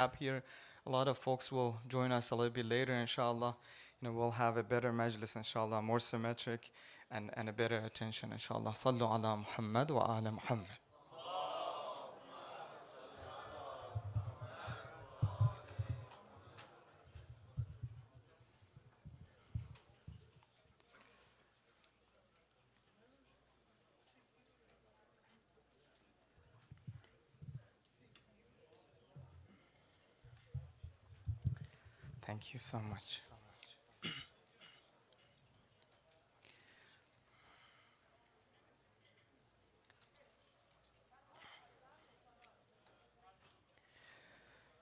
app here. A lot of folks will join us a little bit later, inshallah. We'll have a better majlis, inshallah, more symmetric and a better attention, inshallah. Sallu ala Muhammad wa ala Muhammad. Thank you so much.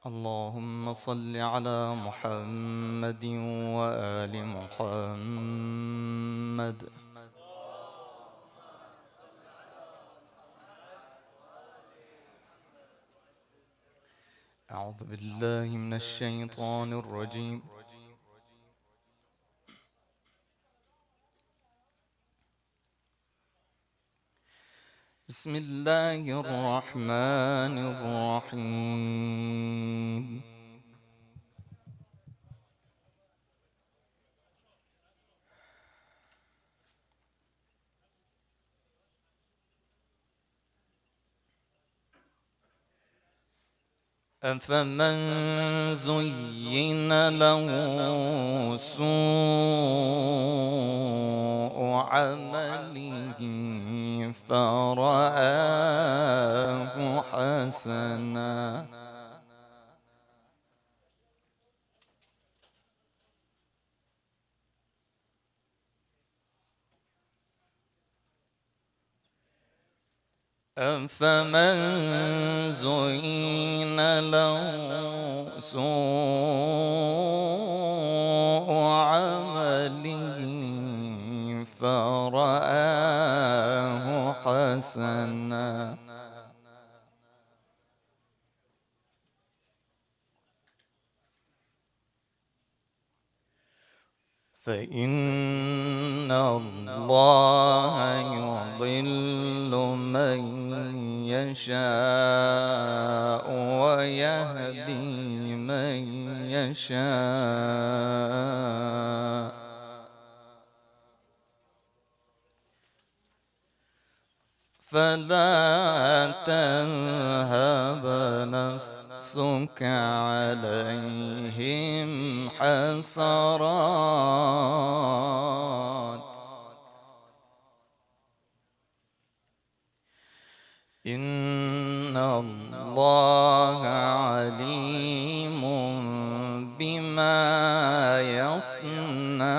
اللهم صل على محمد وآل محمد. أعوذ بالله من الشيطان الرجيم. بسم الله الرحمن الرحيم. أفمن زين له سوء عمله فرآه حسنا أفمن زين له سوء عمله فرآه حسنا فإن الله يضل من يشاء ويهدي من يشاء فلا تذهب نفسك عليهم حسرات إن الله عليم بما يصنعون.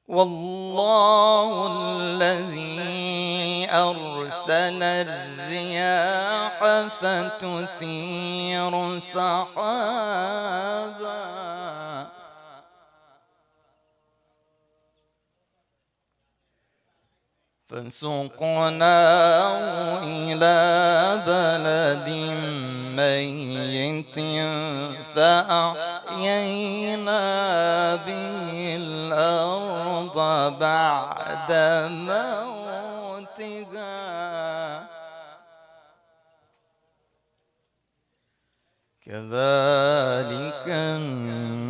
والله الذي أرسل الرياح فتثير سحابا فسقناه إلى بلد ميت فأحيينا به الأرض بعد موتها كذلك النشور.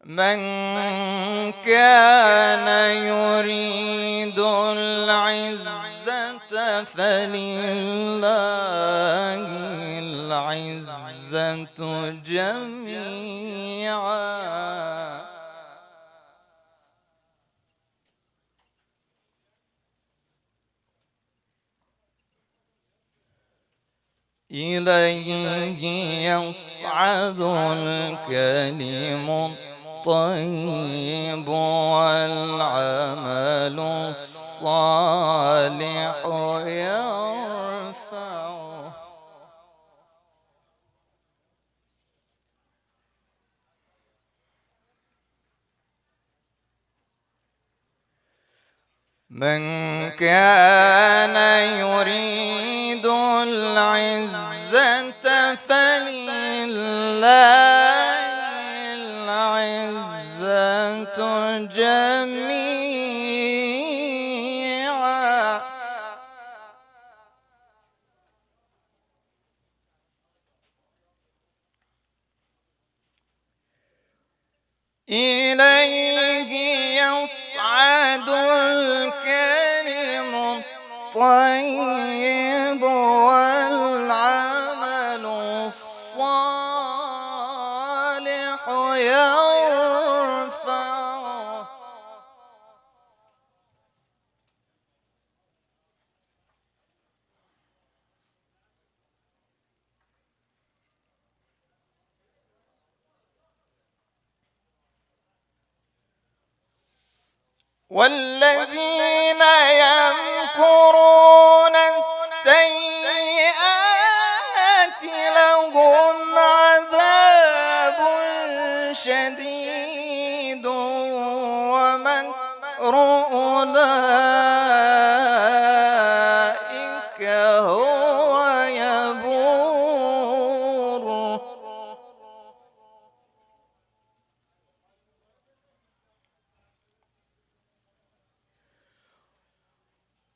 من كان يريد العزة فلله العزة جميعا إليه يصعد الكلم الطيب والعمل الصالح يرفعه من كان يريد العزة فلله العزة جميعا إليه يصعد الكلم الطيب والعمل الصالح يرفعه والذين يمكرون السيئات لهم عذاب شديد ومكر أولئك هو يبور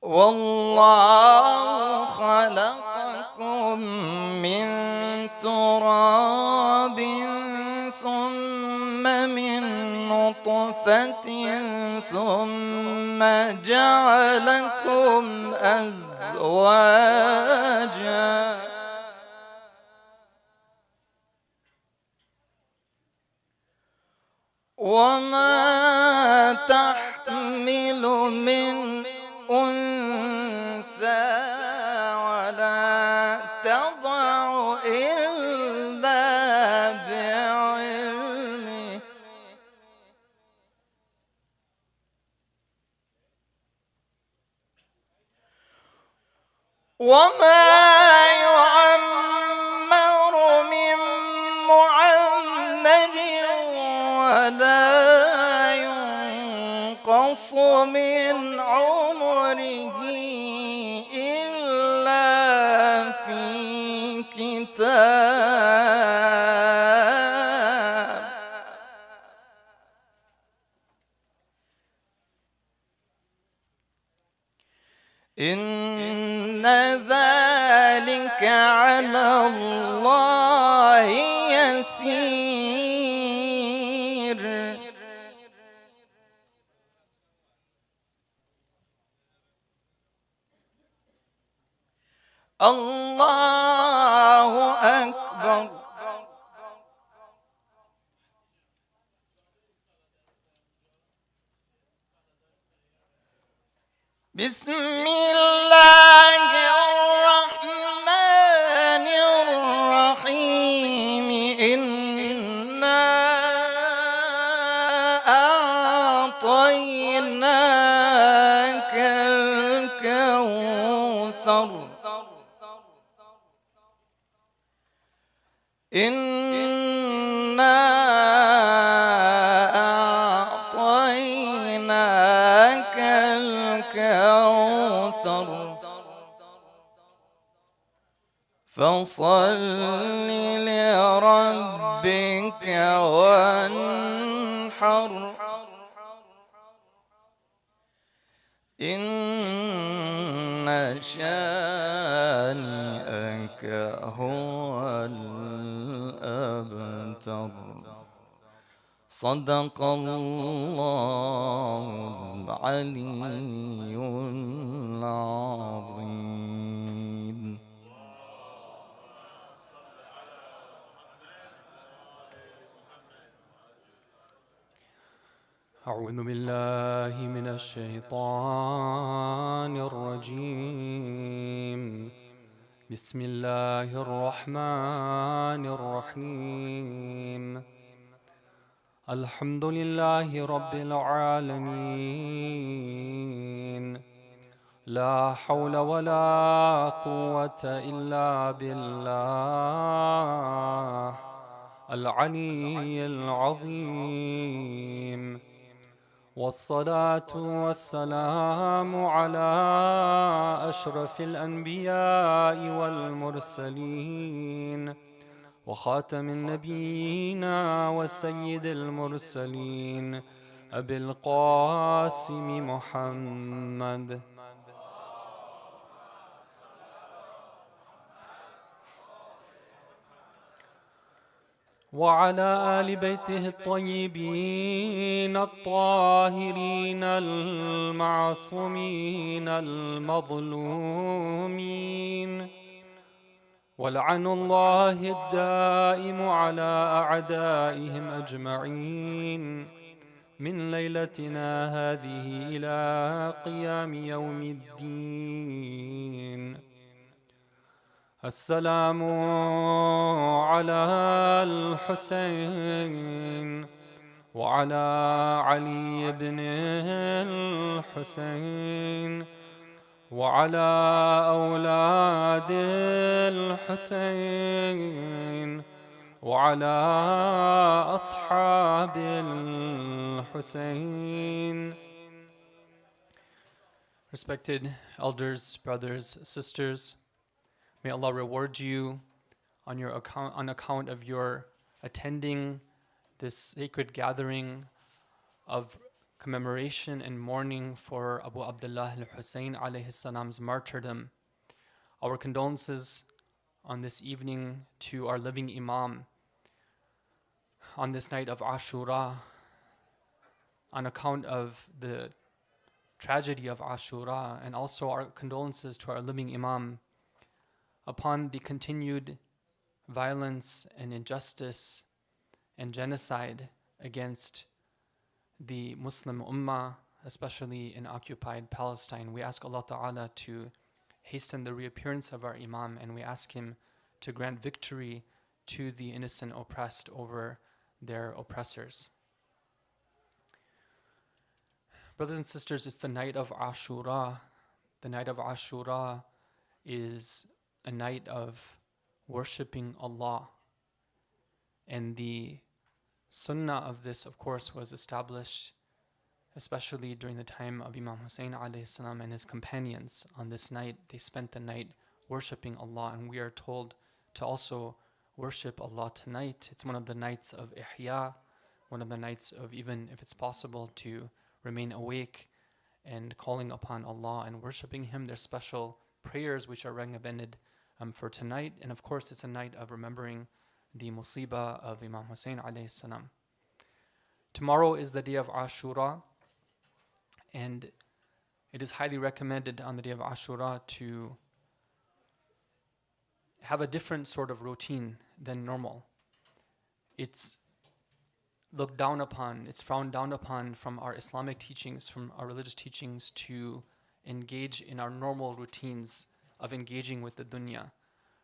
والله خلقكم من تراب ثم من نطفة ثم جعلكم أزواجا وما تحمل من أنثى ولا تضع إلا بعلمه وما يعمر من معمر ولا ينقص من عمره إلا في كتاب إن ذلك على الله يسير الله أكبر بسم الله الرحمن الرحيم إنا أعطيناك الكوثر إنا أعطيناك الكوثر فصل لربك وانحر إن شانئك هو الأبتر صدق الله العلي العظيم. أعوذ بالله من الشيطان الرجيم. بسم الله الرحمن الرحيم. الحمد لله رب العالمين. لا حول ولا قوة إلا بالله العلي العظيم. والصلاة والسلام على أشرف الأنبياء والمرسلين وخاتم النبيين وسيد المرسلين أبي القاسم محمد وعلى آل بيته الطيبين الطاهرين المعصومين المظلومين ولعن الله الدائم على أعدائهم أجمعين من ليلتنا هذه إلى قيام يوم الدين. السلام على الحسين وعلى علي بن الحسين وعلى أولاد الحسين وعلى أصحاب الحسين. Respected elders, brothers, sisters, may Allah reward you on account of your attending this sacred gathering of commemoration and mourning for Abu Abdullah al-Hussein alayhi salam's martyrdom. Our condolences on this evening to our living Imam on this night of Ashura on account of the tragedy of Ashura, and also our condolences to our living Imam upon the continued violence and injustice and genocide against the Muslim Ummah, especially in occupied Palestine. We ask Allah Ta'ala to hasten the reappearance of our Imam, and we ask Him to grant victory to the innocent oppressed over their oppressors. Brothers and sisters, it's the night of Ashura. The night of Ashura is a night of worshipping Allah. And the sunnah of this, of course, was established especially during the time of Imam Hussein alayhi salam and his companions. On this night, they spent the night worshipping Allah, and we are told to also worship Allah tonight. It's one of the nights of ihya, one of the nights of, even if it's possible, to remain awake and calling upon Allah and worshipping Him. There's special prayers which are recommended for tonight, and of course it's a night of remembering the musibah of Imam Hussein alayhi salam. Tomorrow is the day of Ashura, and it is highly recommended on the day of Ashura to have a different sort of routine than normal. It's looked down upon, it's frowned down upon from our Islamic teachings, from our religious teachings, to engage in our normal routines of engaging with the dunya.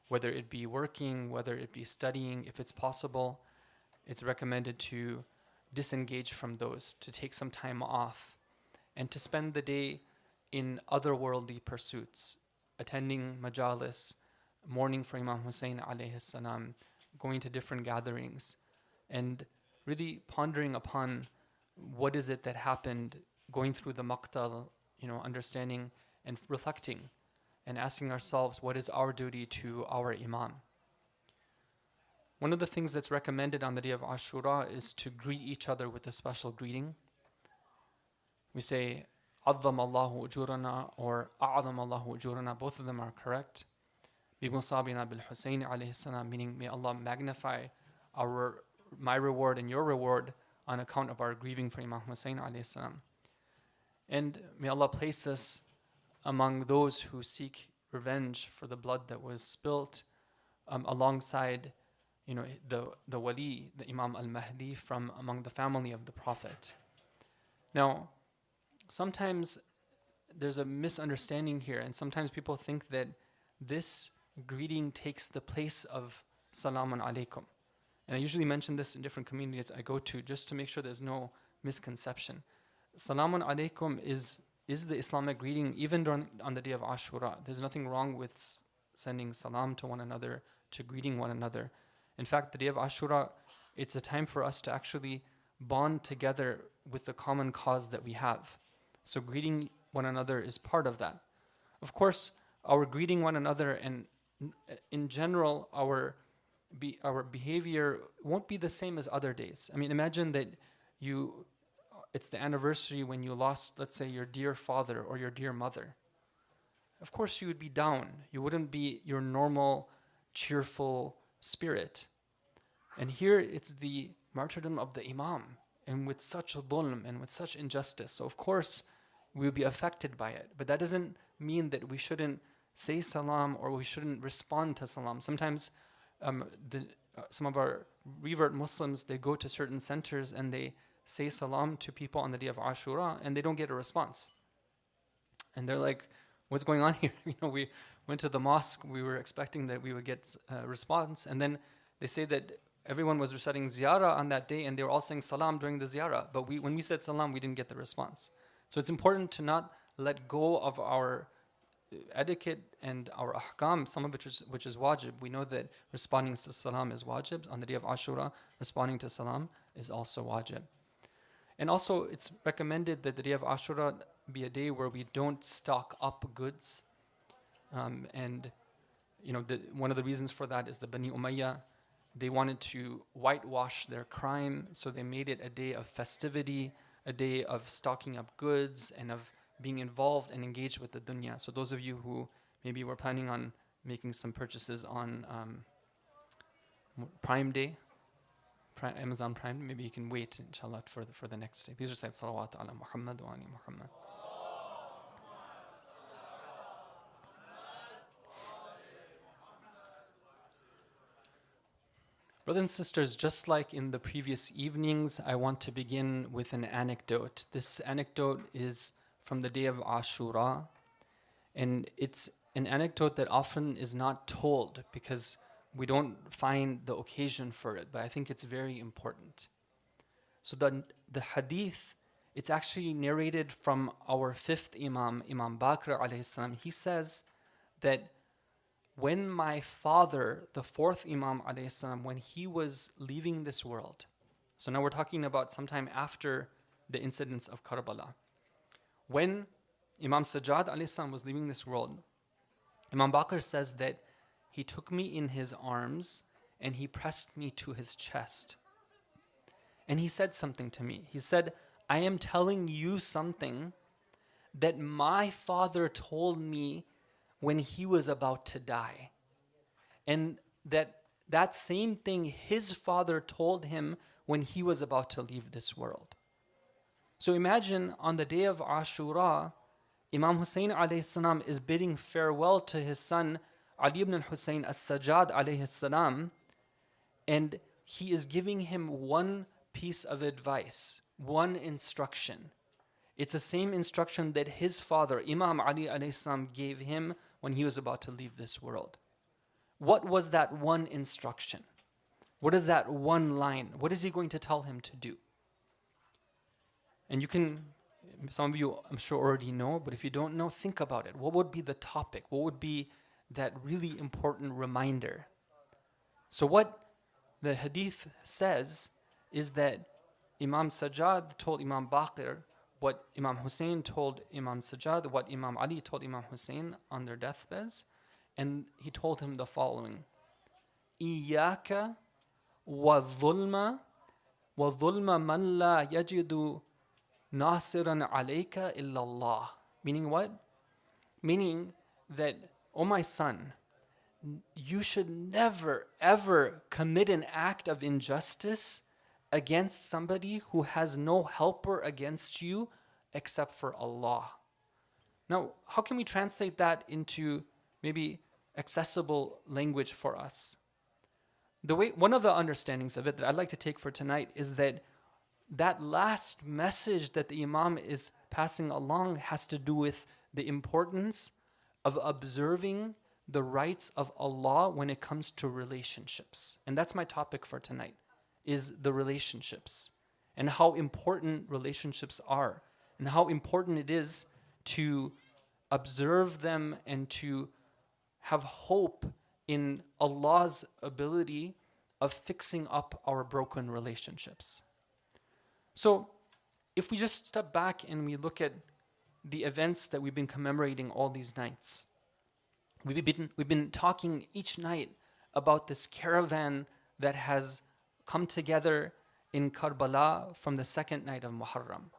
Whether it be working, whether it be studying, if it's possible, it's recommended to disengage from those, to take some time off, and to spend the day in otherworldly pursuits, attending majalis, mourning for Imam Hussein alayhi salam, going to different gatherings, and really pondering upon what is it that happened, going through the maqtal, understanding and reflecting, and asking ourselves, what is our duty to our Imam? One of the things that's recommended on the day of Ashura is to greet each other with a special greeting. We say, عَظَّمَ اللَّهُ أُجُورَنَا or أَعْظَمَ اللَّهُ أُجُورَنَا. Both of them are correct. بِمُصَابِنَا بِالْحُسَيْنِ عَلَيْهِ السَّلَامِ, meaning may Allah magnify my reward and your reward on account of our grieving for Imam Hussein alayhi salam. And may Allah place us among those who seek revenge for the blood that was spilt, alongside the wali, the Imam al-Mahdi from among the family of the Prophet. Now, sometimes there's a misunderstanding here, and sometimes people think that this greeting takes the place of Salamun Alaikum. And I usually mention this in different communities I go to just to make sure there's no misconception. Salamun Alaikum is the Islamic greeting even on the day of Ashura. There's nothing wrong with sending salam to one another, to greeting one another. In fact, the day of Ashura, it's a time for us to actually bond together with the common cause that we have. So greeting one another is part of that. Of course, our greeting one another and in general our behavior won't be the same as other days. I mean, imagine that it's the anniversary when you lost, let's say, your dear father or your dear mother. Of course you would be down. You wouldn't be your normal, cheerful spirit. And here it's the martyrdom of the Imam, and with such dhulm and with such injustice. So of course we will be affected by it. But that doesn't mean that we shouldn't say salam or we shouldn't respond to salam. Sometimes some of our revert Muslims, they go to certain centers and they say salam to people on the day of Ashura and they don't get a response. And they're like, what's going on here? We went to the mosque, we were expecting that we would get a response, and then they say that everyone was reciting ziyarah on that day and they were all saying salam during the ziyarah, but when we said salam, we didn't get the response. So it's important to not let go of our etiquette and our ahkam, some of which is wajib. We know that responding to salam is wajib. On the day of Ashura, responding to salam is also wajib. And also, it's recommended that the day of Ashura be a day where we don't stock up goods. And one of the reasons for that is the Bani Umayyah. They wanted to whitewash their crime, so they made it a day of festivity, a day of stocking up goods and of being involved and engaged with the dunya. So those of you who maybe were planning on making some purchases on Prime Day, Amazon Prime, maybe you can wait, inshallah, for the next day. Please recite salawat ala Muhammad wa ali Muhammad. Brothers and sisters, just like in the previous evenings, I want to begin with an anecdote. This anecdote is from the day of Ashura, and it's an anecdote that often is not told because we don't find the occasion for it, but I think it's very important. So the hadith, it's actually narrated from our fifth Imam, Imam Bakr alayhi salam. He says that when my father, the fourth Imam alayhi salam, when he was leaving this world, so now we're talking about sometime after the incidents of Karbala, when Imam Sajjad alayhi salam was leaving this world, Imam Bakr says that he took me in his arms and he pressed me to his chest. And he said something to me. He said, I am telling you something that my father told me when he was about to die. And that same thing his father told him when he was about to leave this world. So imagine on the day of Ashura, Imam Hussein alayhi salam is bidding farewell to his son Ali ibn al-Hussein as-Sajjad alayhi salam, and he is giving him one piece of advice, one instruction. It's the same instruction that his father, Imam Ali alayhi salam, gave him when he was about to leave this world. What was that one instruction? What is that one line? What is he going to tell him to do? And some of you I'm sure already know, but if you don't know, think about it. What would be the topic? What would be that really important reminder? So what the hadith says is that Imam Sajjad told Imam Baqir what Imam Hussein told Imam Sajjad, what Imam Ali told Imam Hussein on their deathbeds, and he told him the following: Iyaka wa dhulma man la yajidu nasiran alayka illallah. Meaning what? Meaning that, oh my son, you should never ever commit an act of injustice against somebody who has no helper against you except for Allah. Now, how can we translate that into maybe accessible language for us? One of the understandings of it that I'd like to take for tonight is that last message that the Imam is passing along has to do with the importance of observing the rights of Allah when it comes to relationships. And that's my topic for tonight, is the relationships and how important relationships are and how important it is to observe them and to have hope in Allah's ability of fixing up our broken relationships. So if we just step back and we look at the events that we've been commemorating all these nights, we've been talking each night about this caravan that has come together in Karbala from the second night of Muharram.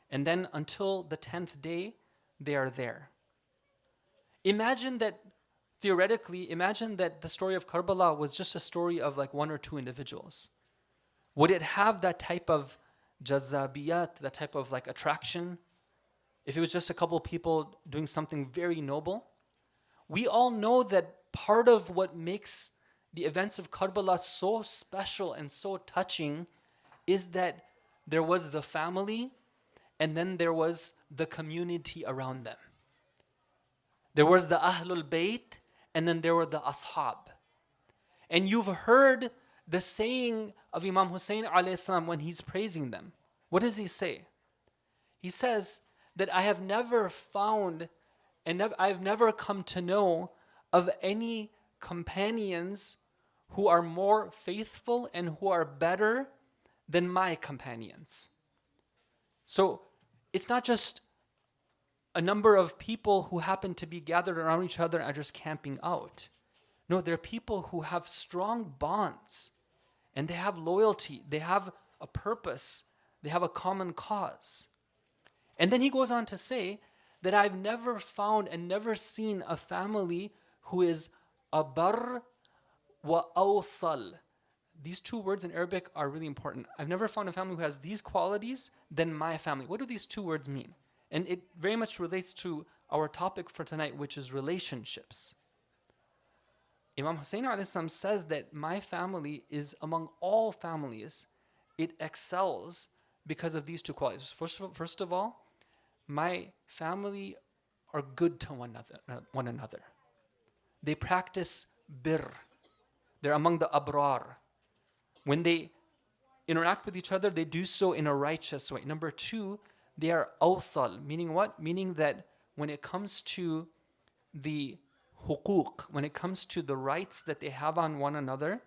And then until the 10th day, they are there. Imagine that, theoretically, imagine that the story of Karbala was just a story of like one or two individuals. Would it have that type of jazabiyat, that type of like attraction, if it was just a couple of people doing something very noble? We all know that part of what makes the events of Karbala so special and so touching is that there was the family and then there was the community around them. There was the Ahlul Bayt and then there were the Ashab. And you've heard the saying of Imam Hussein alayhi salam when he's praising them. What does he say? He says that I have never found and I've never come to know of any companions who are more faithful and who are better than my companions. So it's not just a number of people who happen to be gathered around each other and are just camping out. No, they're people who have strong bonds and they have loyalty, they have a purpose, they have a common cause. And then he goes on to say that I've never found and never seen a family who is abar wa awsal. These two words in Arabic are really important. I've never found a family who has these qualities than my family. What do these two words mean? And it very much relates to our topic for tonight, which is relationships. Imam Hussein a.s. says that my family is among all families, it excels because of these two qualities. First of all, my family are good to one another. They practice birr. They're among the abrar. When they interact with each other, they do so in a righteous way. Number two, they are awsal, meaning what? Meaning that when it comes to the huquq, when it comes to the rights that they have on one another,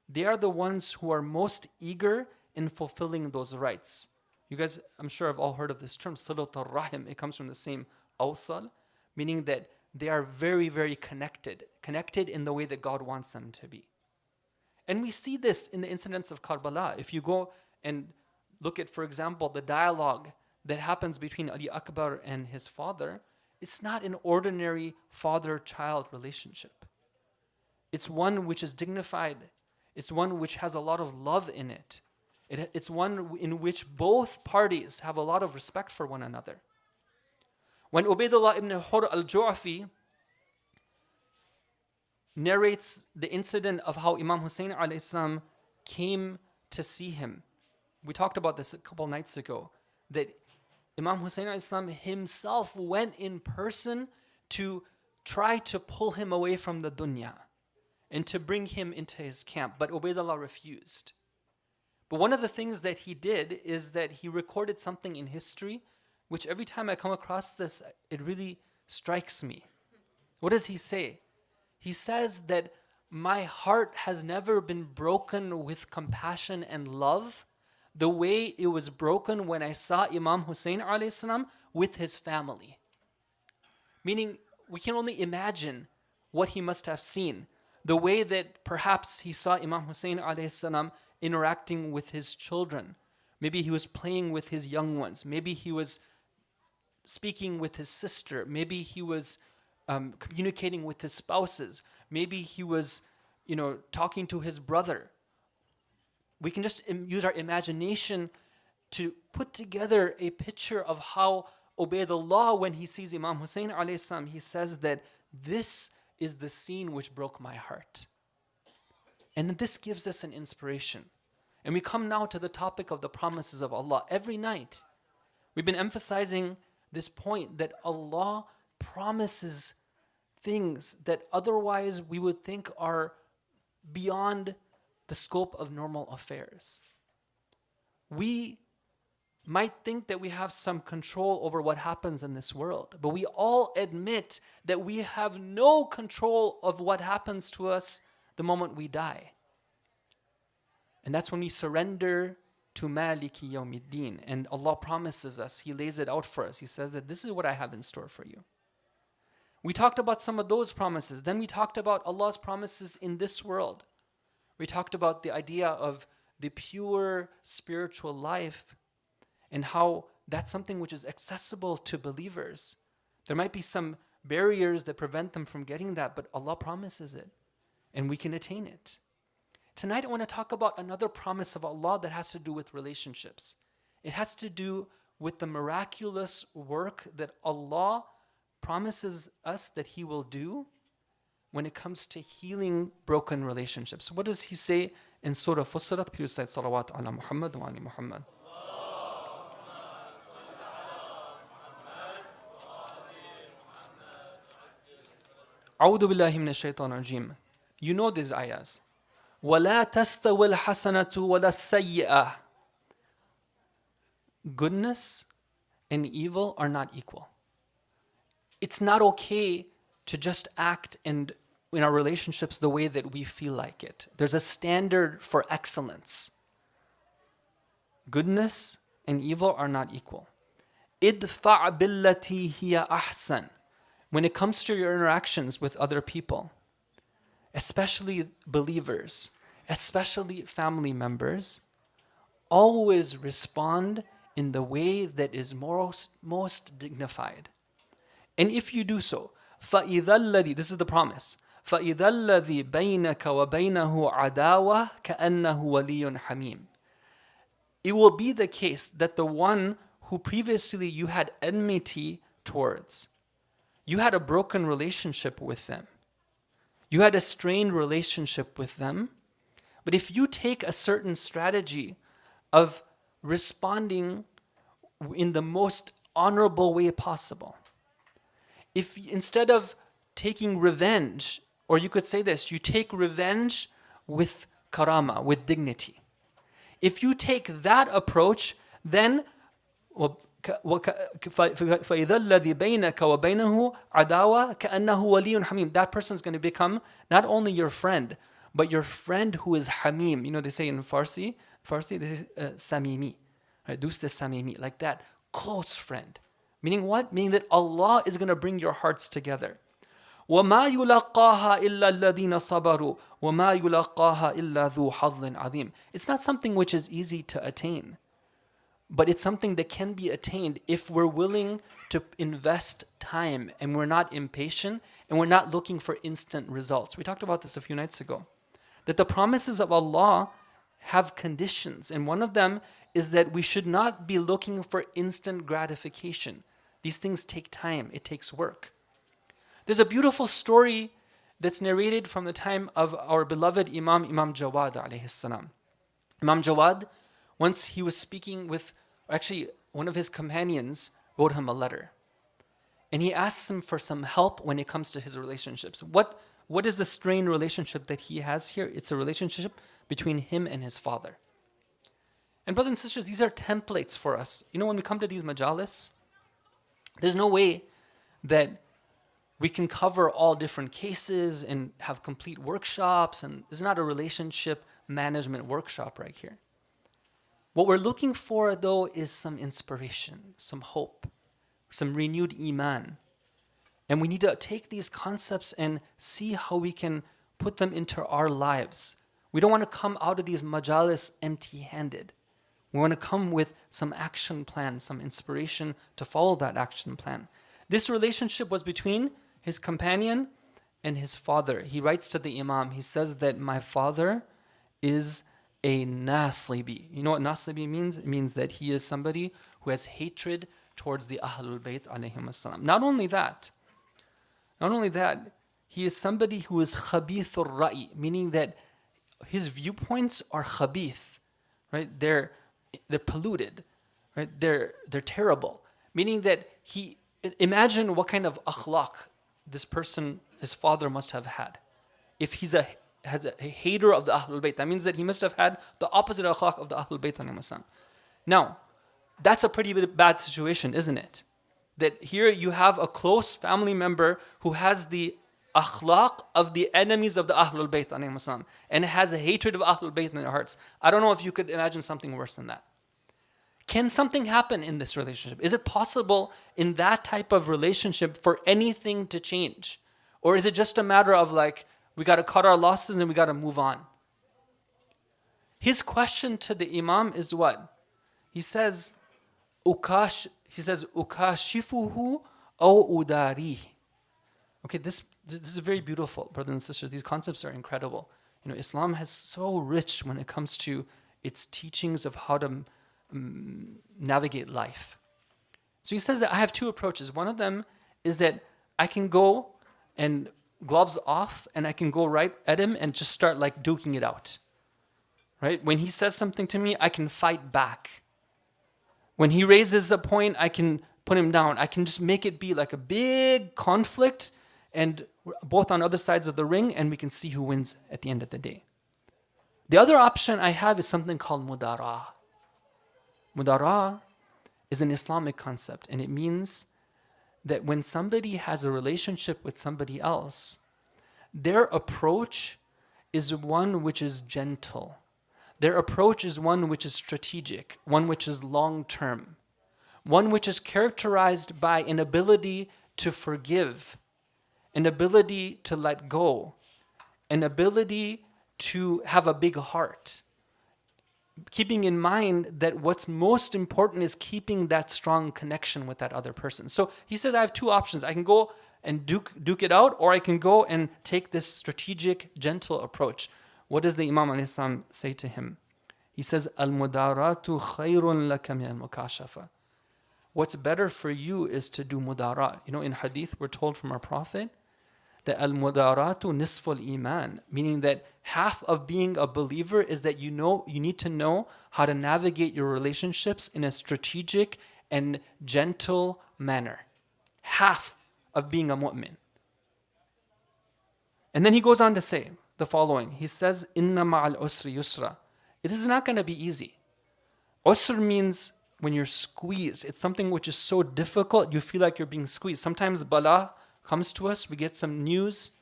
they are the ones who are most eager in fulfilling those rights. You guys, I'm sure have all heard of this term, silat al-rahim. It comes from the same awsal, meaning that they are very, very connected in the way that God wants them to be. And we see this in the incidents of Karbala. If you go and look at, for example, the dialogue that happens between Ali Akbar and his father, it's not an ordinary father-child relationship. It's one which is dignified. It's one which has a lot of love in it. It's one in which both parties have a lot of respect for one another. When Ubaydullah ibn Hur al-Ju'fi narrates the incident of how Imam Hussein a.s. came to see him, we talked about this a couple nights ago, that Imam Hussein a.s. himself went in person to try to pull him away from the dunya and to bring him into his camp, but Ubaydullah refused. But one of the things that he did is that he recorded something in history, which every time I come across this, it really strikes me. What does he say? He says that my heart has never been broken with compassion and love the way it was broken when I saw Imam Hussein a.s. with his family. Meaning, we can only imagine what he must have seen. The way that perhaps he saw Imam Hussein a.s. interacting with his children. Maybe he was playing with his young ones. Maybe he was speaking with his sister. Maybe he was communicating with his spouses. Maybe he was, talking to his brother. We can just use our imagination to put together a picture of how Ubaydullah, when he sees Imam Hussein a.s., he says that this is the scene which broke my heart. And this gives us an inspiration. And we come now to the topic of the promises of Allah. Every night, we've been emphasizing this point that Allah promises things that otherwise we would think are beyond the scope of normal affairs. We might think that we have some control over what happens in this world, but we all admit that we have no control of what happens to us the moment we die. And that's when we surrender to Maliki Yawmiddin. And Allah promises us, He lays it out for us. He says that this is what I have in store for you. We talked about some of those promises. Then we talked about Allah's promises in this world. We talked about the idea of the pure spiritual life and how that's something which is accessible to believers. There might be some barriers that prevent them from getting that, but Allah promises it and we can attain it. Tonight I want to talk about another promise of Allah that has to do with relationships. It has to do with the miraculous work that Allah promises us that He will do when it comes to healing broken relationships. What does He say in Surah Fussilat? Please recite Salawat ala Muhammad wa ali Muhammad. A'udhu billahi minash shaitanir rajim. You know these ayahs. وَلَا تَسْتَوِي الْحَسَنَةُ وَلَا السَّيِّئَةُ. Goodness and evil are not equal. It's not okay to just act in our relationships the way that we feel like it. There's a standard for excellence. Goodness and evil are not equal. إِدْفَعْ بِالَّتِي هِيَ أَحْسَنُ. When it comes to your interactions with other people, especially believers, especially family members, always respond in the way that is most dignified. And if you do so, فَإِذَا الَّذِي, this is the promise, فَإِذَا الَّذِي بَيْنَكَ وَبَيْنَهُ عَدَاوَةٌ كَأَنَّهُ وَلِيٌّ حَمِيمٌ. It will be the case that the one who previously you had enmity towards, you had a broken relationship with them, you had a strained relationship with them, but if you take a certain strategy of responding in the most honorable way possible, if instead of taking revenge, or you could say this, you take revenge with karama, with dignity. If you take that approach, then فَإِذَا الَّذِي بَيْنَكَ وَبَيْنَهُ عَدَاوَةٌ كَأَنَّهُ وَلِيٌّ حَمِيمٌ. That person is going to become not only your friend, but your friend who is hamim. You know, they say in Farsi, this is samimi. Right? Dost samimi, like that. Close friend. Meaning what? Meaning that Allah is going to bring your hearts together. وَمَا يُلَقَّاهَا إِلَّا الَّذِينَ صَبَرُوا وَمَا يُلَقَّاهَا إِلَّا ذُو حَظٍّ عَظِيمٍ. It's not something which is easy to attain, but it's something that can be attained if we're willing to invest time and we're not impatient and we're not looking for instant results. We talked about this a few nights ago, that the promises of Allah have conditions, and one of them is that we should not be looking for instant gratification. These things take time, it takes work. There's a beautiful story that's narrated from the time of our beloved Imam Jawad alayhi salam. Imam Jawad, once he was speaking with, actually one of his companions wrote him a letter. And he asks him for some help when it comes to his relationships. What is the strained relationship that he has here? It's a relationship between him and his father. And brothers and sisters, these are templates for us. You know, when we come to these majalis, there's no way that we can cover all different cases and have complete workshops, and it's not a relationship management workshop right here. What we're looking for, though, is some inspiration, some hope, some renewed iman. And we need to take these concepts and see how we can put them into our lives. We don't want to come out of these majalis empty-handed. We want to come with some action plan, some inspiration to follow that action plan. This relationship was between his companion and his father. He writes to the Imam, he says that my father is a nasibi. You know what nasibi means? It means that he is somebody who has hatred towards the Ahlul Bayt alayhim as-salam. Not only that, he is somebody who is khabithur ra'i, meaning that his viewpoints are khabith, right? They're polluted, right? They're terrible. Meaning that imagine what kind of akhlaq this person, his father, must have had. If he's has a hater of the Ahlul Bayt, that means that he must have had the opposite akhlaq of the Ahlul Bayt. Now, that's a pretty bad situation, isn't it? That here you have a close family member who has the akhlaq of the enemies of the Ahlul Bayt alayhim assalam, and has a hatred of Ahlul Bayt in their hearts. I don't know if you could imagine something worse than that. Can something happen in this relationship? Is it possible in that type of relationship for anything to change? Or is it just a matter of like, we got to cut our losses and we got to move on? His question to the Imam is what? He says, ukashifuhu aw udari. Okay, this is very beautiful, brothers and sisters. These concepts are incredible. Islam is so rich when it comes to its teachings of how to navigate life. So he says that I have two approaches. One of them is that I can go and gloves off and I can go right at him and just start like duking it out. Right? When he says something to me, I can fight back. When he raises a point, I can put him down. I can just make it be like a big conflict, and both on other sides of the ring, and we can see who wins at the end of the day. The other option I have is something called mudara. Mudara is an Islamic concept, and it means that when somebody has a relationship with somebody else, their approach is one which is gentle. Their approach is one which is strategic, one which is long-term, one which is characterized by an ability to forgive, an ability to let go, an ability to have a big heart, keeping in mind that what's most important is keeping that strong connection with that other person. So he says, I have two options. I can go and duke it out, or I can go and take this strategic, gentle approach. What does the Imam ﷺ say to him? He says, Al-mudaratu khayrun laka min al-mukashafa. What's better for you is to do mudara. In hadith, we're told from our Prophet that al-mudaratu nisful iman, meaning that half of being a believer is that you need to know how to navigate your relationships in a strategic and gentle manner. Half of being a mu'min. And then he goes on to say the following. He says, Inna ma'al usri yusra. It is not going to be easy. Usr means when you're squeezed. It's something which is so difficult, you feel like you're being squeezed. Sometimes bala comes to us, we get some news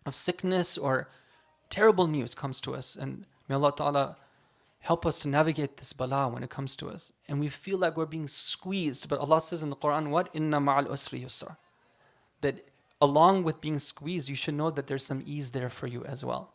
of sickness or terrible news comes to us, and may Allah Ta'ala help us to navigate this bala when it comes to us. And we feel like we're being squeezed, but Allah says in the Quran, what? Inna ma'al usri yusra. That along with being squeezed, you should know that there's some ease there for you as well.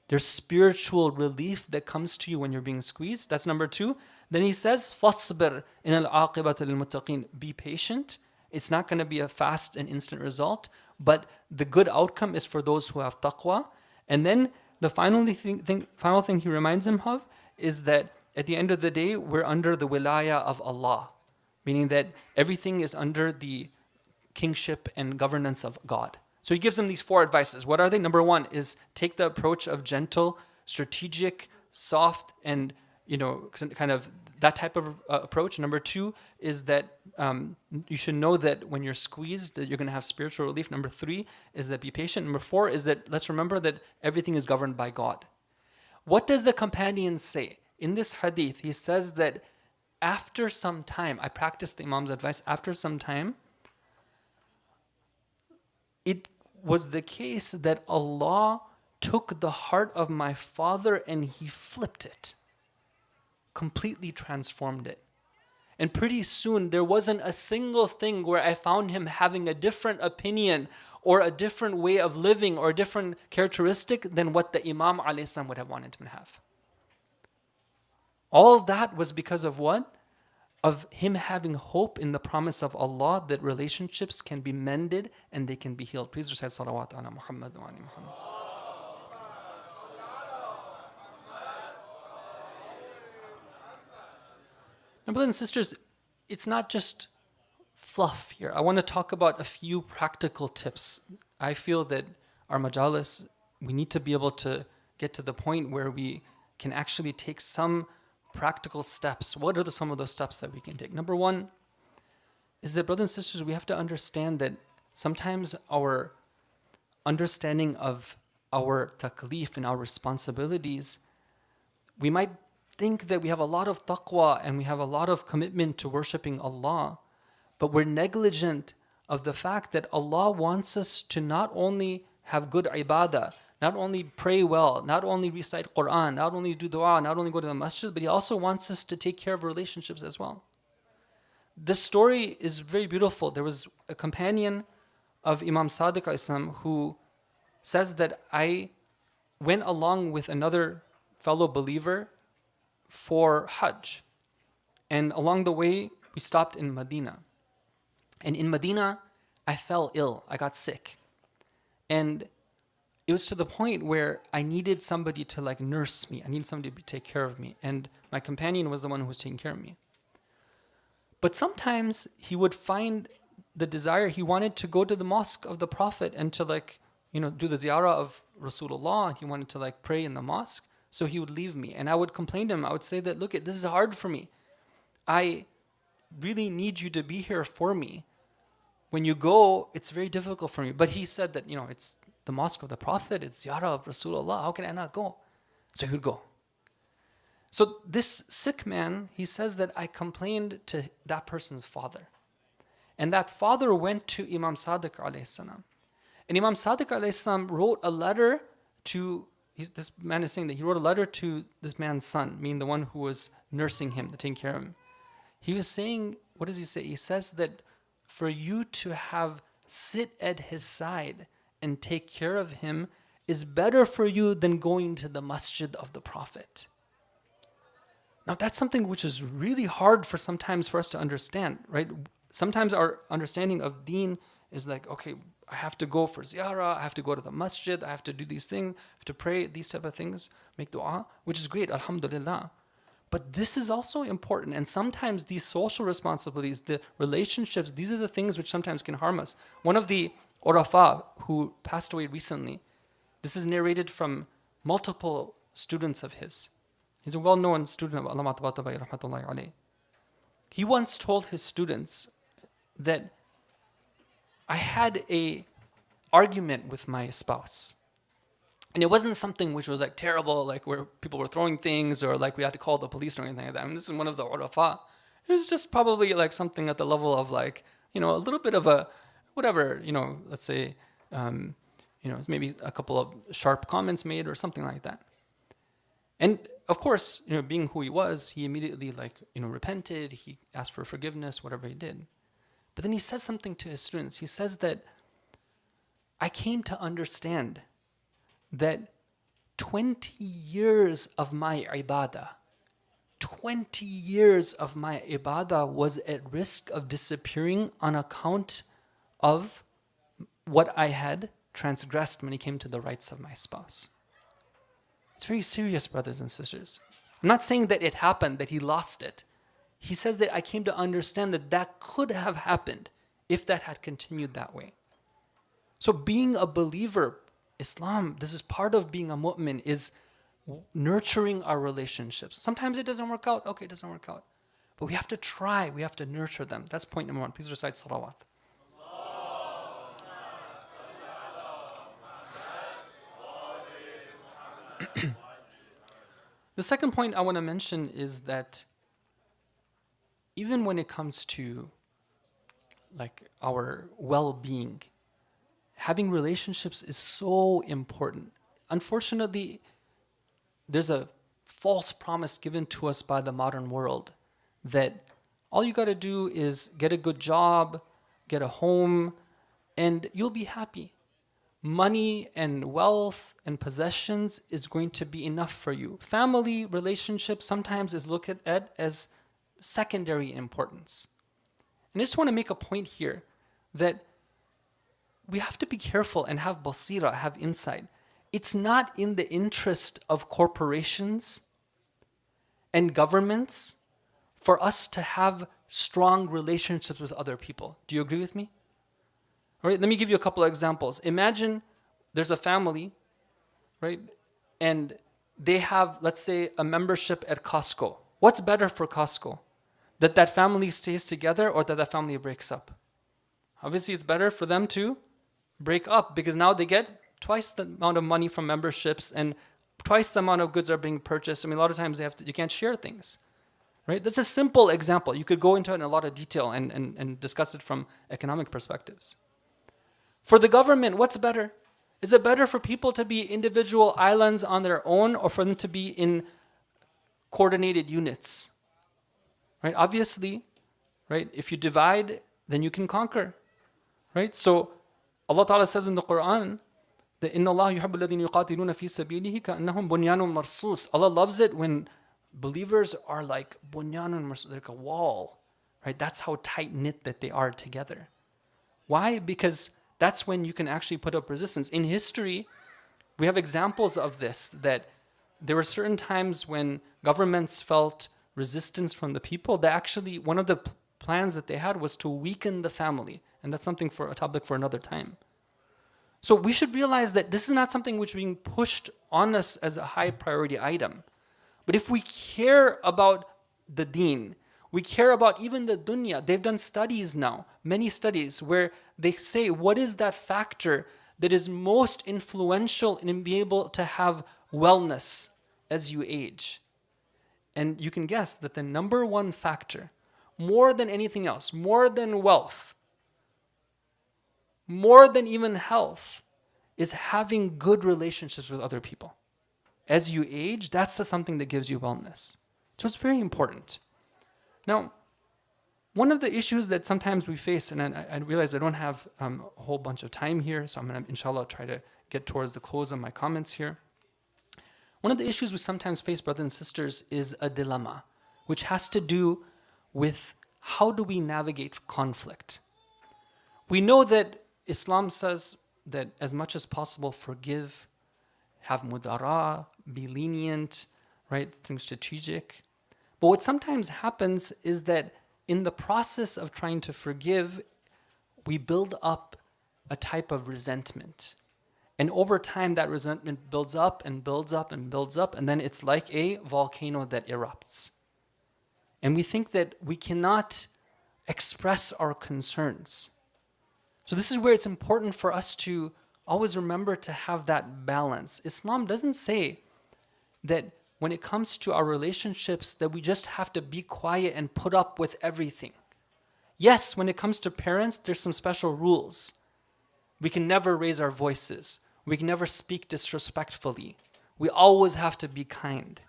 There's spiritual relief that comes to you when you're being squeezed. That's number two. Then he says, فَاصْبِرْ إِنَ الْعَاقِبَةَ لِلْمُتَّقِينَ. Be patient. It's not going to be a fast and instant result, but the good outcome is for those who have taqwa. And then the final thing he reminds him of is that at the end of the day, we're under the wilaya of Allah, meaning that everything is under the kingship and governance of God. So he gives them these four advices. What are they? Number one is take the approach of gentle, strategic, soft, and kind of that type of approach. Number two is that you should know that when you're squeezed, that you're going to have spiritual relief. Number three is that be patient. Number four is that let's remember that everything is governed by God. What does the companion say? In this hadith, he says that after some time, I practiced the Imam's advice, after some time, it was the case that Allah took the heart of my father and he flipped it, completely transformed it. And pretty soon there wasn't a single thing where I found him having a different opinion or a different way of living or a different characteristic than what the Imam ﷺ would have wanted him to have. All that was because of what? Of him having hope in the promise of Allah that relationships can be mended and they can be healed. Please recite salawat ala Muhammad wa ali Muhammad. Now, brothers and sisters, it's not just fluff here. I want to talk about a few practical tips. I feel that our majalis, we need to be able to get to the point where we can actually take some practical steps. What are some of those steps that we can take? Number one is that, brothers and sisters, we have to understand that sometimes our understanding of our taklif and our responsibilities, we might think that we have a lot of taqwa and we have a lot of commitment to worshipping Allah, but we're negligent of the fact that Allah wants us to not only have good ibadah, not only pray well, not only recite Quran, not only do dua, not only go to the masjid, but He also wants us to take care of relationships as well. This story is very beautiful. There was a companion of Imam Sadiq Islam who says that I went along with another fellow believer for Hajj. And along the way, we stopped in Medina. And in Medina, I fell ill. I got sick. And it was to the point where I needed somebody to like nurse me. I needed somebody to take care of me. And my companion was the one who was taking care of me. But sometimes he would find the desire, he wanted to go to the mosque of the Prophet and to like, do the ziyarah of Rasulullah. He wanted to like pray in the mosque. So he would leave me. And I would complain to him. I would say that, look, this is hard for me. I really need you to be here for me. When you go, it's very difficult for me. But he said that, it's the mosque of the Prophet, it's ziyarah of Rasulullah. How can I not go? So he would go. So this sick man, he says that I complained to that person's father. And that father went to Imam Sadiq alayhi salam. And Imam Sadiq alayhi salam wrote a letter to, this man is saying that he wrote a letter to this man's son, meaning the one who was nursing him, taking care of him. He was saying, what does he say? He says that for you to sit at his side and take care of him is better for you than going to the masjid of the Prophet. Now that's something which is really hard sometimes for us to understand, right? Sometimes our understanding of deen is like, okay, I have to go for ziyarah, I have to go to the masjid, I have to do these things, I have to pray, these type of things, make dua, which is great, alhamdulillah. But this is also important. And sometimes these social responsibilities, the relationships, these are the things which sometimes can harm us. One of the Urafa who passed away recently, this is narrated from multiple students of his. He's a well-known student of Allama Tabatabai rahmatullahi alayhi. He once told his students that I had a argument with my spouse. And it wasn't something which was like terrible, like where people were throwing things or like we had to call the police or anything like that. I mean, this is one of the urafa. It was just probably like something at the level of like, a little bit of a, whatever, let's say, it's maybe a couple of sharp comments made or something like that. And of course, being who he was, he immediately repented, he asked for forgiveness, whatever he did. But then he says something to his students. He says that I came to understand that 20 years of my ibadah, 20 years of my ibadah was at risk of disappearing on account of what I had transgressed when it came to the rights of my spouse. It's very serious, brothers and sisters. I'm not saying that it happened, that he lost it. He says that I came to understand that that could have happened if that had continued that way. So being a believer, Islam, this is part of being a mu'min, is nurturing our relationships. Sometimes it doesn't work out. Okay, it doesn't work out. But we have to try. We have to nurture them. That's point number one. Please recite salawat. The second point I want to mention is that even when it comes to like our well-being, having relationships is so important. Unfortunately, there's a false promise given to us by the modern world that all you got to do is get a good job, get a home, and you'll be happy. Money and wealth and possessions is going to be enough for you. Family relationships sometimes is looked at as secondary importance. And I just want to make a point here that we have to be careful and have basira, have insight. It's not in the interest of corporations and governments for us to have strong relationships with other people. Do you agree with me? All right, let me give you a couple of examples. Imagine there's a family, right? And they have, let's say, a membership at Costco. What's better for Costco? That family stays together or that family breaks up? Obviously, it's better for them to break up because now they get twice the amount of money from memberships and twice the amount of goods are being purchased. I mean, a lot of times you can't share things. right? That's a simple example. You could go into it in a lot of detail and discuss it from economic perspectives. For the government, what's better? Is it better for people to be individual islands on their own or for them to be in coordinated units? Right? Obviously, right? If you divide, then you can conquer. Right? So Allah Ta'ala says in the Quran that إِنَّ اللَّهَ يُحِبُّ الَّذِينَ يُقَاتِلُونَ فِي سَبِيلِهِ كَأَنَّهُمْ بُنْيَانٌ مَرْصُوصٌ. Allah loves it when believers are like bunyanun marsus, like a wall. Right? That's how tight-knit that they are together. Why? Because that's when you can actually put up resistance. In history, we have examples of this, that there were certain times when governments felt resistance from the people. That actually, one of the plans that they had was to weaken the family. And that's something for a topic for another time. So we should realize that this is not something which is being pushed on us as a high priority item. But if we care about the deen, we care about even the dunya. They've done studies now, many studies, where they say what is that factor that is most influential in being able to have wellness as you age. And you can guess that the number one factor, more than anything else, more than wealth, more than even health, is having good relationships with other people. As you age, that's the something that gives you wellness. So it's very important. Now, one of the issues that sometimes we face, and I realize I don't have a whole bunch of time here, so I'm going to, inshallah, try to get towards the close of my comments here. One of the issues we sometimes face, brothers and sisters, is a dilemma, which has to do with how do we navigate conflict. We know that Islam says that as much as possible, forgive, have mudara, be lenient, right, think strategic. But what sometimes happens is that in the process of trying to forgive, we build up a type of resentment. And over time, that resentment builds up and builds up and builds up, and then it's like a volcano that erupts. And we think that we cannot express our concerns. So this is where it's important for us to always remember to have that balance. Islam doesn't say that when it comes to our relationships that we just have to be quiet and put up with everything. Yes, when it comes to parents, there's some special rules. We can never raise our voices. We can never speak disrespectfully. We always have to be kind.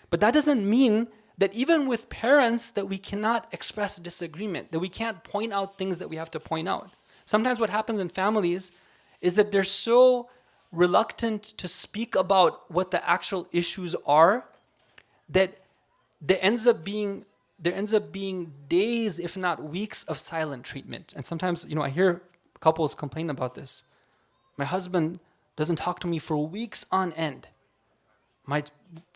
But that doesn't mean that even with parents that we cannot express disagreement, that we can't point out things that we have to point out. Sometimes what happens in families is that they're so reluctant to speak about what the actual issues are that there ends up being days, if not weeks, of silent treatment. And sometimes, I hear couples complain about this. My husband doesn't talk to me for weeks on end. My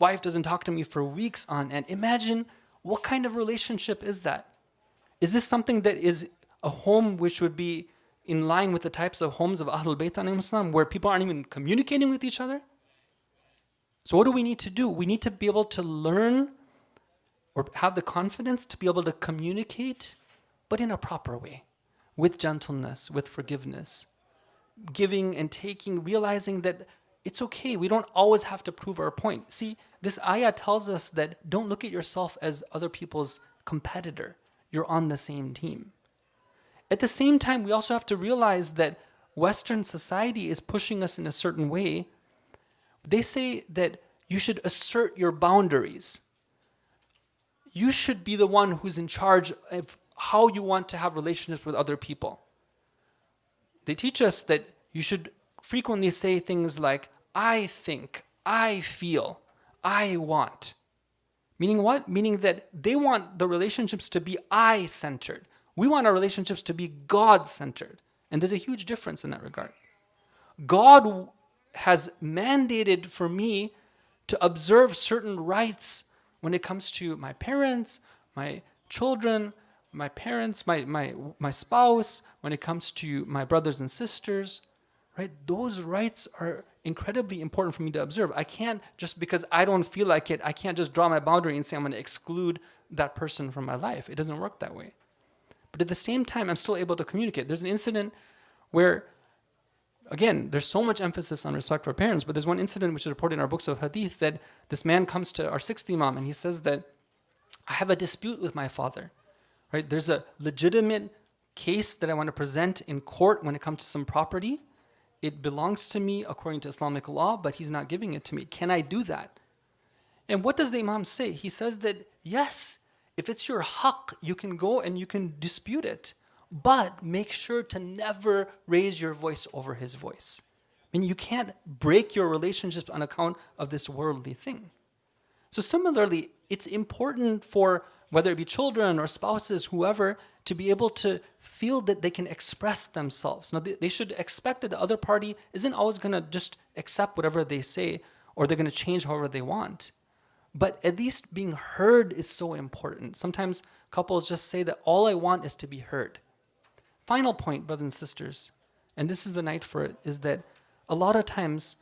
wife doesn't talk to me for weeks on end. Imagine what kind of relationship is that? Is this something that is a home which would be in line with the types of homes of Ahlul Bayt alayhim salam, where people aren't even communicating with each other? So what do we need to do? We need to be able to learn or have the confidence to be able to communicate, but in a proper way, with gentleness, with forgiveness, giving and taking, realizing that it's okay. We don't always have to prove our point. See, this ayah tells us that don't look at yourself as other people's competitor. You're on the same team. At the same time, we also have to realize that Western society is pushing us in a certain way. They say that you should assert your boundaries. You should be the one who's in charge of how you want to have relationships with other people. They teach us that you should frequently say things like, I think, I feel, I want. Meaning what? Meaning that they want the relationships to be I-centered. We want our relationships to be God-centered. And there's a huge difference in that regard. God has mandated for me to observe certain rights when it comes to my parents, my children, my parents, my spouse, when it comes to my brothers and sisters, right? Those rights are incredibly important for me to observe. I can't, just because I don't feel like it, I can't just draw my boundary and say I'm going to exclude that person from my life. It doesn't work that way. But at the same time, I'm still able to communicate. There's an incident where, again, there's so much emphasis on respect for parents, but there's one incident which is reported in our books of hadith that this man comes to our sixth imam and he says that I have a dispute with my father, right? There's a legitimate case that I want to present in court when it comes to some property. It belongs to me according to Islamic law, but he's not giving it to me. Can I do that? And what does the Imam say? He says that, yes, if it's your haqq, you can go and you can dispute it, but make sure to never raise your voice over his voice. I mean, you can't break your relationships on account of this worldly thing. So similarly, it's important for whether it be children or spouses, whoever, to be able to feel that they can express themselves. Now, they should expect that the other party isn't always going to just accept whatever they say, or they're going to change however they want. But at least being heard is so important. Sometimes couples just say that all I want is to be heard. Final point, brothers and sisters, and this is the night for it, is that a lot of times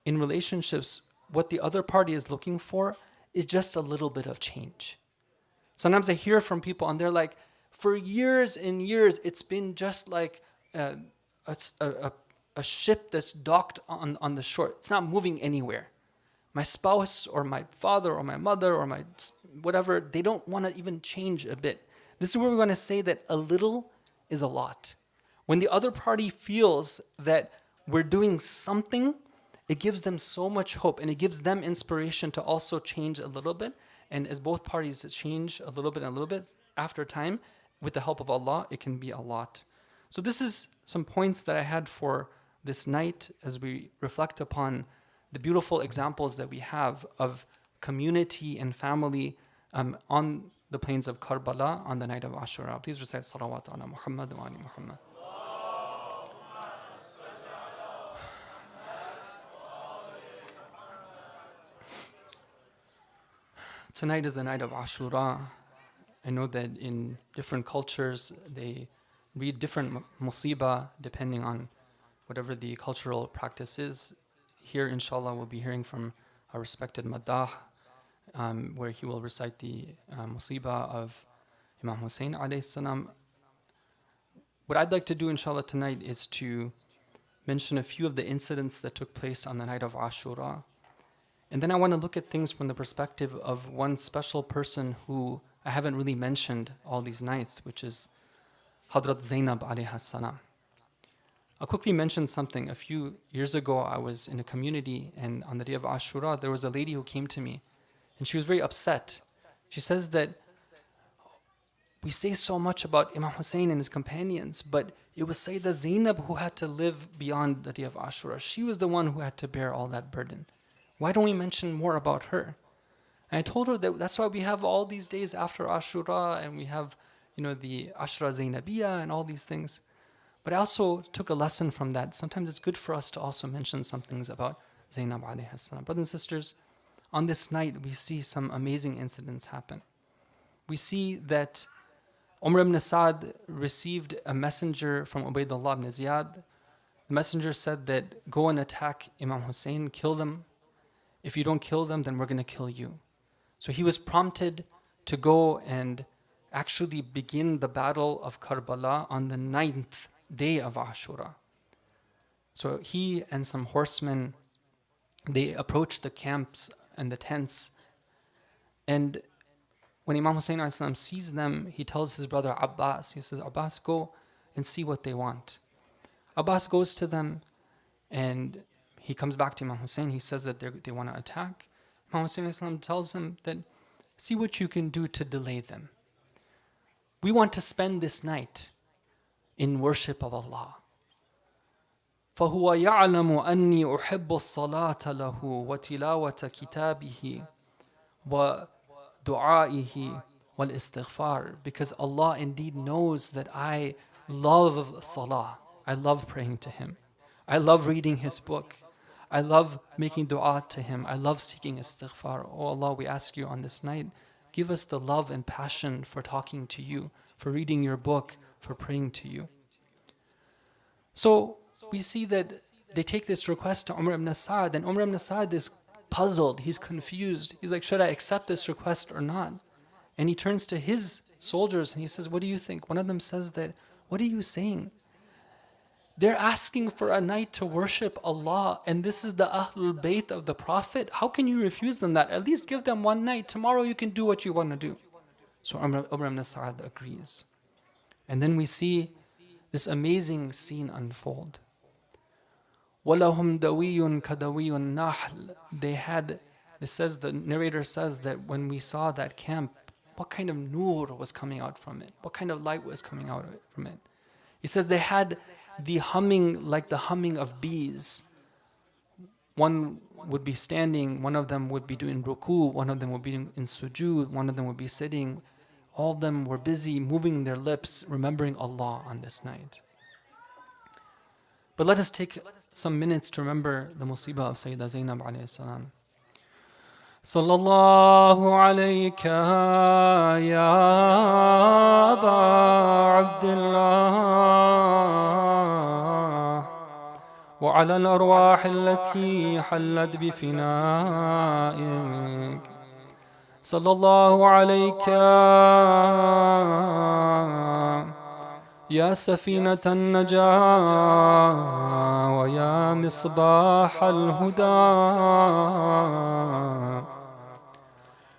in relationships, what the other party is looking for is just a little bit of change. Sometimes I hear from people and they're like, for years and years, it's been just like a ship that's docked on the shore. It's not moving anywhere. My spouse or my father or my mother or my whatever, they don't want to even change a bit. This is where we're going to say that a little is a lot. When the other party feels that we're doing something, it gives them so much hope and it gives them inspiration to also change a little bit. And as both parties change a little bit and a little bit, after time, with the help of Allah, it can be a lot. So this is some points that I had for this night as we reflect upon the beautiful examples that we have of community and family on the plains of Karbala on the night of Ashura. Please recite salawat ala Muhammad wa ali Muhammad. Tonight is the night of Ashura. I know that in different cultures, they read different musibah depending on whatever the cultural practice is. Here, inshallah, we'll be hearing from our respected Maddah, where he will recite the musibah of Imam Hussein alayhi salam. What I'd like to do, inshallah, tonight is to mention a few of the incidents that took place on the night of Ashura. And then I want to look at things from the perspective of one special person who I haven't really mentioned all these nights, which is Hadrat Zaynab alayha salam. I'll quickly mention something. A few years ago, I was in a community, and on the day of Ashura, there was a lady who came to me, and she was very upset. She says that we say so much about Imam Hussein and his companions, but it was Sayyidah Zaynab who had to live beyond the day of Ashura. She was the one who had to bear all that burden. Why don't we mention more about her? And I told her that that's why we have all these days after Ashura, and we have, the Ashura Zaynabiyya and all these things. But I also took a lesson from that. Sometimes it's good for us to also mention some things about Zaynab alayhi salam. Brothers and sisters, on this night we see some amazing incidents happen. We see that Umar ibn Sa'd received a messenger from Ubaydullah ibn Ziyad. The messenger said that, go and attack Imam Hussein, kill them. If you don't kill them, then we're going to kill you. So he was prompted to go and actually begin the battle of Karbala on the 9th day of Ashura. So he and some horsemen, they approached the camps and the tents. And when Imam Hussein sees them, he tells his brother Abbas, he says, Abbas, go and see what they want. Abbas goes to them and he comes back to Imam Hussein. He says that they want to attack. Imam Hussein tells him that, see what you can do to delay them. We want to spend this night in worship of Allah. فَهُوَ يَعْلَمُ أَنِّي أُحِبُّ الصَّلَاةَ لَهُ وَتِلَاوَةَ كِتَابِهِ وَدُعَائِهِ وَالْإِسْتِغْفَارِ. Because Allah indeed knows that I love salah. I love praying to Him. I love reading His book. I love making dua to Him. I love seeking istighfar. Oh Allah, we ask You on this night, give us the love and passion for talking to You, for reading Your book, for praying to You. So we see that they take this request to Umar ibn Sa'd, and Umar ibn Sa'd is puzzled, he's confused. He's like, should I accept this request or not? And he turns to his soldiers and he says, what do you think? One of them says that, what are you saying? They're asking for a night to worship Allah, and this is the Ahlul Bayt of the Prophet. How can you refuse them that? At least give them one night. Tomorrow you can do what you want to do. So Umar ibn Sa'ad agrees. And then we see this amazing scene unfold. وَلَهُمْ دَوِيٌّ كَدَوِيُّ النَّحْلِ. They had, the narrator says that when we saw that camp, what kind of nur was coming out from it? What kind of light was coming out from it? He says they had the humming, like the humming of bees. One would be standing, one of them would be doing ruku, one of them would be in sujood, one of them would be sitting. All of them were busy moving their lips, remembering Allah on this night. But let us take some minutes to remember the musibah of Sayyida Zaynab alayhi salam. Sallallahu alayka ya Aba Abdullah wa ala al-arwah allati hallat bi fina'ik. Sallallahu alayka يا سفينة النجاة ويا مصباح الهدى.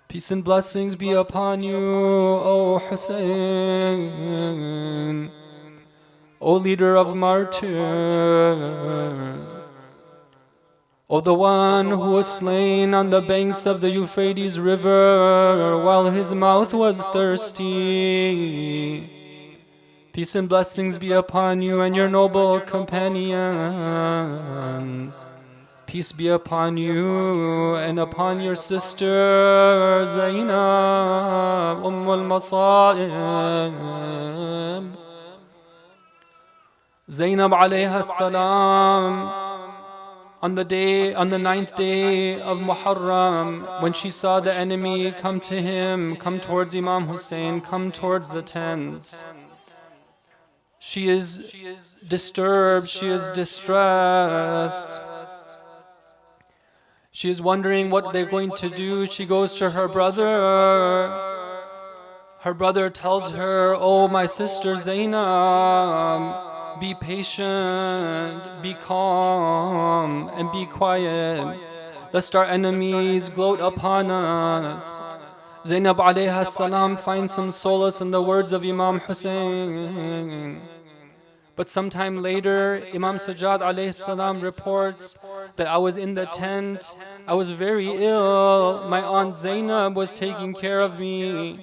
Peace and blessings be upon you, O Hussein, O leader of martyrs, O the one who was slain on the banks of the Euphrates River while his mouth was thirsty. Peace and blessings be upon you and your noble companions. Peace be upon you and upon your sister Zaynab, al-Masa'ib. Zaynab alayha salam, on the ninth day of Muharram, when she saw the enemy come to him, come towards Imam Hussein, come towards the tents, she is disturbed, she is distressed. She is wondering what they're going to do. She goes to her brother. Her brother tells her, "Oh, my sister Zaynab, be patient, be calm, and be quiet, lest our enemies gloat upon us." Zaynab alayha salam finds some solace in the words of Imam Hussein. But sometime later, Imam Sajjad alayhi salam reports that I was in the tent, I was very ill, my aunt Zaynab was taking care of me.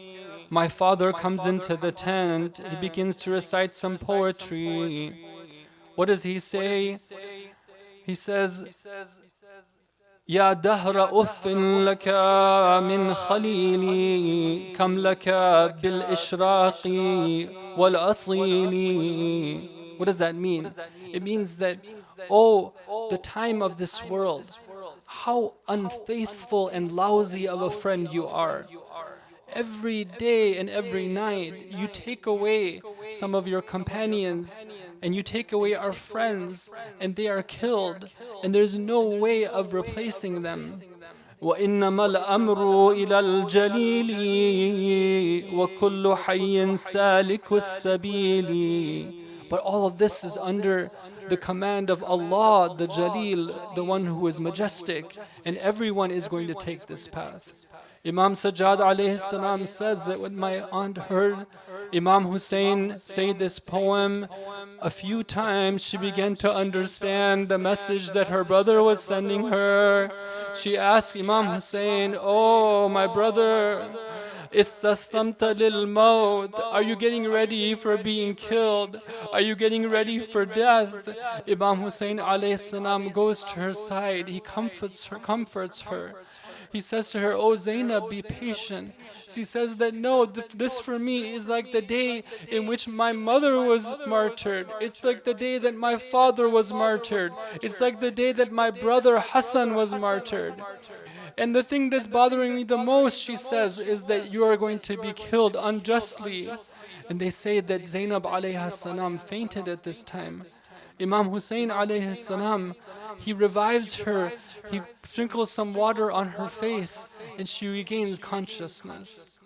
My father comes into the tent, he begins to recite some poetry. What does he say? He says, يا دهر أف لك من خليلي كم لك بالإشراق والأصيل. What does that mean? It means that, oh, the time of this world, how unfaithful and lousy of a friend you are. Every day and every night, you take away some of your companions and you take away our friends and they are killed and there's no way of replacing them. وَإِنَّمَا الْأَمْرُ إِلَى الْجَلِيلِ وَكُلُّ حَيٍّ سَالِكُ السَّبِيلِ. But all of this is under the command of Allah, the Jalil, the one who is majestic, and everyone is going to take this path. Imam Sajjad alayhi salam says that when my aunt heard Imam Hussein say this poem, a few times she began to understand the message that her brother was sending her. She asked Imam Hussein, "Oh, my brother, istaslamta lil maut. Are you getting ready for being killed? Are you getting ready for death?" Imam Hussein alayhi salam goes to her side. He comforts her. He says to her, "Oh Zaynab, be patient." She says that, "No, this for me is like the day in which my mother was martyred. It's like the day that my father was martyred. It's like the day that my brother Hassan was martyred. And the thing that's bothering me the most," she says, "is that you are going to be killed unjustly." And they say that Zaynab alayhi salam fainted at this time. Imam Hussein alayhi salam, he revives her, he sprinkles some water on her face, and she regains consciousness.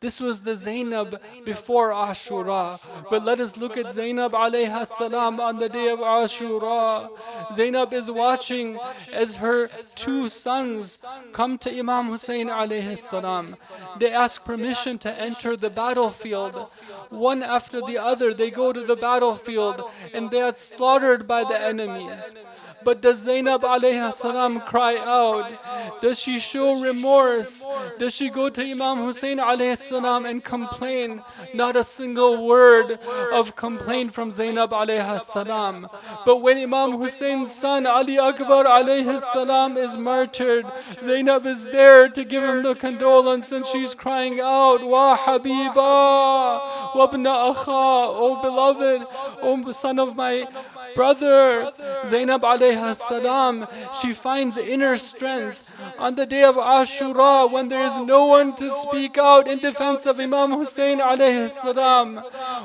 This was the Zaynab before Ashura. But let us look at Zaynab alayha salam on the day of Ashura. Zaynab is watching as her two sons come to Imam Hussein alayhi salam. They ask permission to enter the battlefield. One after the other, they go to the battlefield and they are slaughtered by the enemies. But does Zaynab alayhi salam cry out? Does she show remorse? Does she go to Imam Hussein alayhi salam and complain? Not a single word of complaint from Zaynab alayhi salam. But when Imam Hussein's son Ali Akbar alayhi salam is martyred, Zaynab is there to give him the condolence, and she's crying out, Wa Habiba, Wabna Akha, O beloved, O son of my brother. Zaynab alayha salam, she finds inner strength on the day of Ashura when there is no one to speak out in defense of Imam Hussein alayhi salam.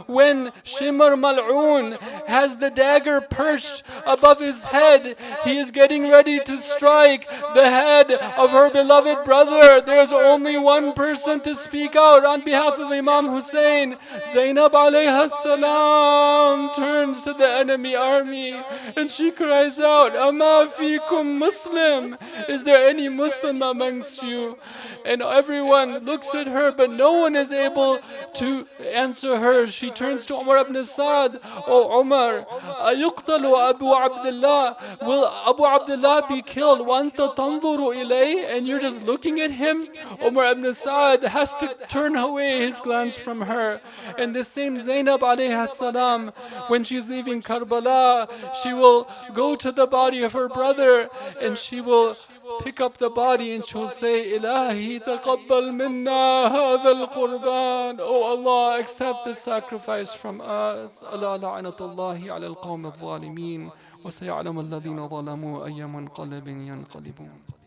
When Shimr Mal'oon has the dagger perched above his head, he is getting ready to strike the head of her beloved brother. There is only one person to speak out on behalf of Imam Hussein. Zaynab alayha salam turns to the enemy army and she cries out, Ama fikum Muslim? Is there any Muslim amongst you? And everyone looks at her, but no one is able to answer her. She turns to Umar ibn Sa'd. Oh Umar, ayuqtalu Abu Abdullah? Will Abu Abdullah be killed? Wanta tanzuru ilay? And you're just looking at him? Umar ibn Sa'd has to turn away his glance from her. And the same Zaynab alayha salam, when she's leaving Karbala, she will go to the body of her brother and she will pick up the body and she will say, Ilahi taqabbal minna hadha al-qurban. Oh Allah, accept this sacrifice from us. Allah la'anatullahi ala al-qawm al-zalimeen. وسيعلم الذين ظلموا أي منقلب ينقلبون.